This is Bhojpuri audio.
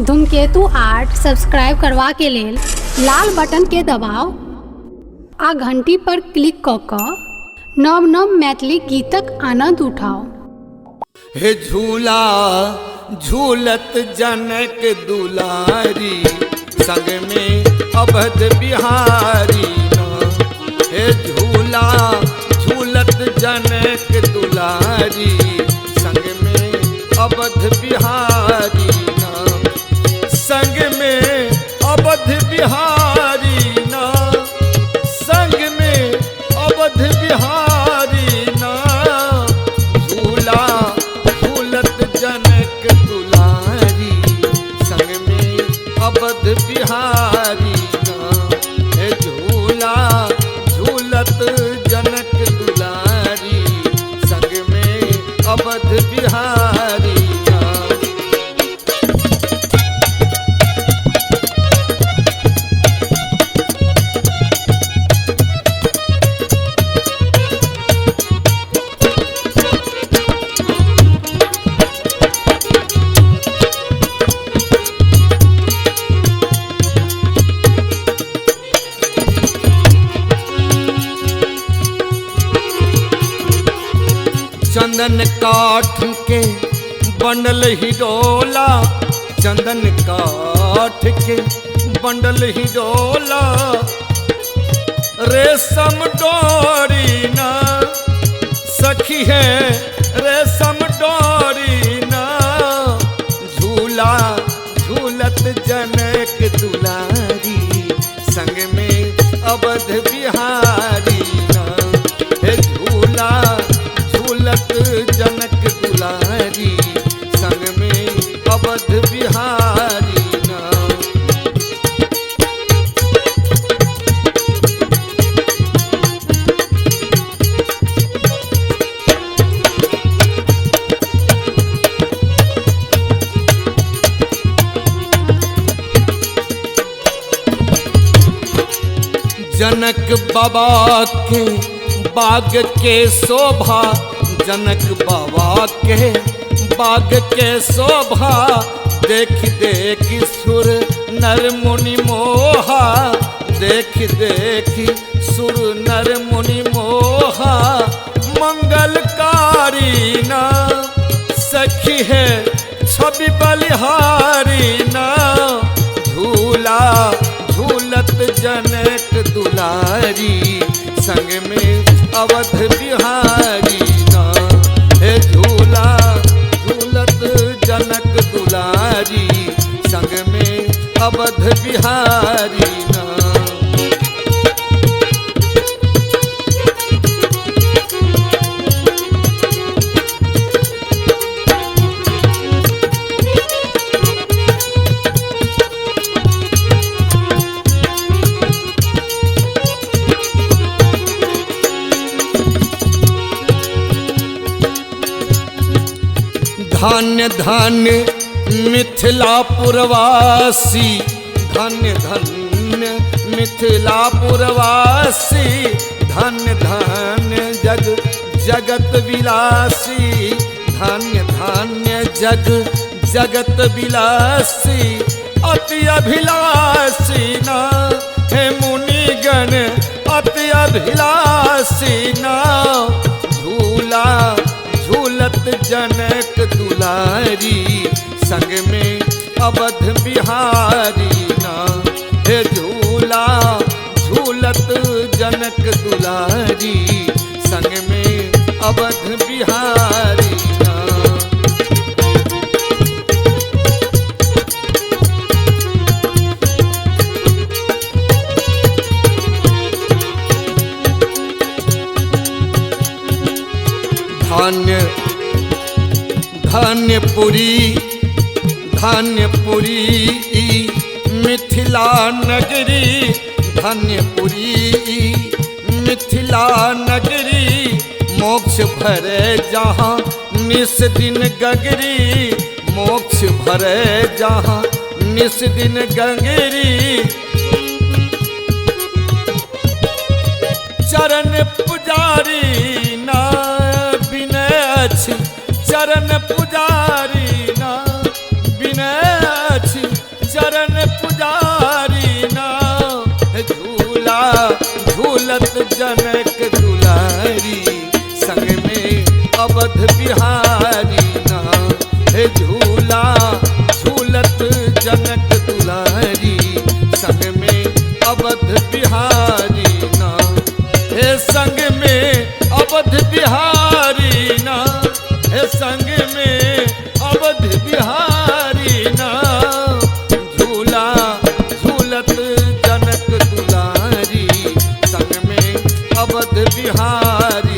धूमकेतु आर्ट सब्सक्राइब करवा के लेल लाल बटन के दबाउ आ घंटी पर क्लिक क कऽ नव नव मैथिली गीतक आनंद उठाउ। हे झूला झूलत जनक दुलारी, संग में अवध बिहारी ना। हे झूला झूलत जनक दुलारी, संग में अवध बिहारी ना। संग में अवध बिहारी ना, संग में अवध बिहारी ना। झूला झूलत जनक दुलारी, संग में अवध बिहारी ना। हे झूला झूलत जनक दुलारी, संग में अवध बिहारी ना। चंदन काठ के बंडल ही डोला, चंदन काठ के बंडल ही डोला। रेशम डोरी ना सखी है, रेशम डोरी ना। झूला झूलत जनक दुलारी, संग में अवध बिहारी ना। हे झूला झूलत जनक दुलारी, संग में अवध बिहारी ना। जनक बाबा के बाग के शोभा, जनक बाबा के बाग के शोभा। देख देख सुर नर मुनि मोहा, देख देख सुर नर मुनि मोहा। मंगलकारी ना सखी है, छवि बलिहारी ना। झूला झूलत जनक दुलारी, संग में अवध बिहारी ना। हे झूला झूलत जनक दुलारी, संग में अवध बिहारी ना। धन्य धन्य मिथिलापुरवासी, धन्य धन्य मिथिलापुरवासी। धन्य धन्य जग जगत विलासी, धन्य धन्य जग जगत विलासी। अति अभिलाषी ना हे मुनिगण, अति अभिलाषी ना। झूला झूलत जनक दुलारी, संग में अवध बिहारी ना। हे झूला झूलत जनक दुलारी, संग में अवध बिहारी ना। धान्य धान्यपुरी धान्यपुरी मिथिला नगरी, धान्यपुरी मिथिला नगरी। मोक्ष भरे जहाँ निस दिन गगरी, मोक्ष भरे जहाँ निस दिन गगरी। चरण पुजारी ना विनय अछि, चरण पुजारी ना विनय अछि। अवध बिहारी ना, हे झूला झूलत जनक दुलारी, संग में अवध बिहारी ना, हे संग में अवध बिहारी ना, हे संग में अवध बिहारी ना, झूला झूलत जनक दुलारी, संग में अवध बिहारी